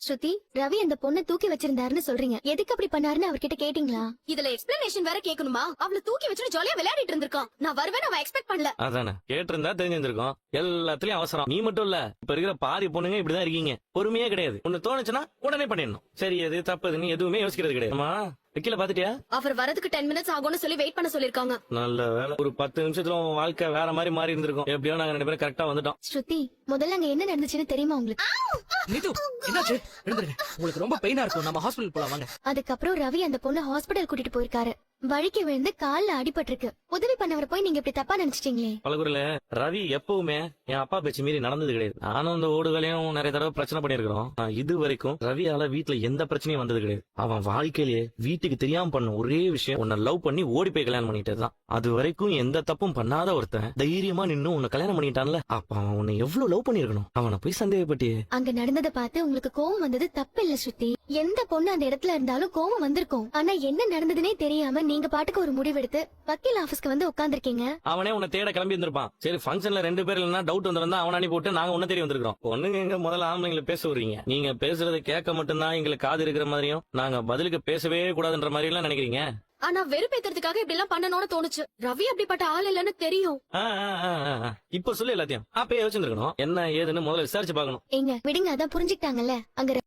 ஸ்ருதி, ரவி அந்த பொண்ணை தூக்கி வச்சிருந்தாருன்னு சொல்றீங்க. எதுக்கு அப்படி பண்ணாருன்னு அவர்கிட்ட கேட்டீங்களா? இதுல எக்ஸ்பிளனேஷன் வேற கேட்கணுமா? அவளை தூக்கி வச்சுட்டு ஜாலியா விளையாடிட்டு இருந்திருக்கான். நான் வருவேன் அவ எக்ஸ்பெக்ட் பண்ணல. அதானே கேட்டிருந்தா தெரிஞ்சிருக்கும். எல்லாத்துலயும் அவசரம். நீ மட்டும் இல்ல, இப்ப இருக்கிற பாதி பொண்ணுங்க இப்படிதான் இருக்கீங்க. பொறுமையே கிடையாது. ஒண்ணு தோணுச்சுன்னா உடனே பண்ணிடணும். சரி எது தப்புதுன்னு எதுவுமே யோசிக்கிறது கிடையாது. அம்மா வக்கீல பாத்துட்டியா? அவர் வரதுக்கு 10 minutes ஆகும்னு சொல்லி வெயிட் பண்ண சொல்லிருக்காங்க. நல்ல வேலை. ஒரு 10 நிமிஷத்துல உன் வாழ்க்கை வேற மாதிரி மாறி இருந்திருக்கும். எப்படியோ நாங்க 2 பேரும் கரெக்டா வந்துட்டோம். ஸ்ருதி, முதல்ல அங்க என்ன நடந்துச்சுன்னு தெரியுமா உங்களுக்கு? நிது, என்னாச்சு? எழுந்துருங்க. உங்களுக்கு ரொம்ப பெயினா இருக்கும். நம்ம ஹாஸ்பிடல் போலாம் வாங்க. அதுக்கப்புறம் ரவி அந்த பொண்ணை ஹாஸ்பிடல் கூட்டிட்டு போயிருக்காரு. வழிக்கு விழுந்து கால்ல அடிபட்டிருக்கு. உதவி பண்ணவரை போய் நீங்க இப்படி தப்பா நினைச்சிட்டீங்களே. பலகுருல ரவி எப்பவுமே என் அப்பா பேச்சு மீறி நடந்தது கிடையாது. நானும் இந்த ஓடுகளையும் நிறைய தடவை பிரச்சனை பண்ணிருக்கிறோம். இது வரைக்கும் ரவியால வீட்டுல எந்த பிரச்சனையும் வந்தது கிடையாது. அவன் வாழ்க்கையிலேயே வீட்டுக்கு தெரியாம பண்ண ஒரே விஷயம் உன்னை லவ் பண்ணி ஓடி போய் கல்யாணம் பண்ணிட்டதுதான். அது வரைக்கும் எந்த தப்பும் பண்ணாத ஒருத்தன் தைரியமா நின்னு உன்னை கல்யாணம் பண்ணிட்டான்ல, அப்ப அவன் உன்னை எவ்வளவு லவ் பண்ணிருக்கணும். அவனை போய் சந்தேகப்பட்டியே. அங்க நடந்ததை பார்த்து உங்களுக்கு கோவம் வந்தது தப்பு இல்ல ஸ்ருதி. எந்த பொண்ணு அந்த இடத்துல இருந்தாலும் கோவம் வந்திருக்கும். ஆனா என்ன நடந்ததுன்னே தெரியாம நீங்க பாட்டுக்கு ஒரு முடிவெடுத்து வக்கீல் ஆபீஸ்க்கு வந்து உட்கார்ந்திருக்கீங்க. அவனே உன்னை தேட கிளம்பி வந்திருப்பான். சரி ஃபங்க்ஷன்ல 2 பேர் இல்லைன்னா டவுட் வந்திருந்தா அவன் அனுப்பி போட்டு நாங்க உன்ன தேடி வந்திருக்கோம். பொண்ணுங்க எங்க முதல்ல ஆம்பளைங்களை பேச விடுறீங்க. நீங்க பேசுறதை கேட்க மட்டும்தான் எங்களுக்கு காது இருக்கிற மாதிரியும் நாங்க பதிலுக்கு பேசவே கூடாதுன்ற மாதிரி எல்லாம் நினைக்கிறீங்க. ஆனா வெறுப்பேத்துறதுக்காக இப்படி எல்லாம் பண்ணணும்னு தோணுச்சு. ரவி அப்படிப்பட்ட ஆள் இல்லன்னு தெரியும். இப்ப சொல்லு எல்லாத்தையும். அப்பயே வச்சிருக்கணும். என்ன ஏதுன்னு முதல்ல விசாரிச்சு பாக்கணும். எங்க விடுங்க, அதான் புரிஞ்சுக்கிட்டாங்கல்ல. அங்க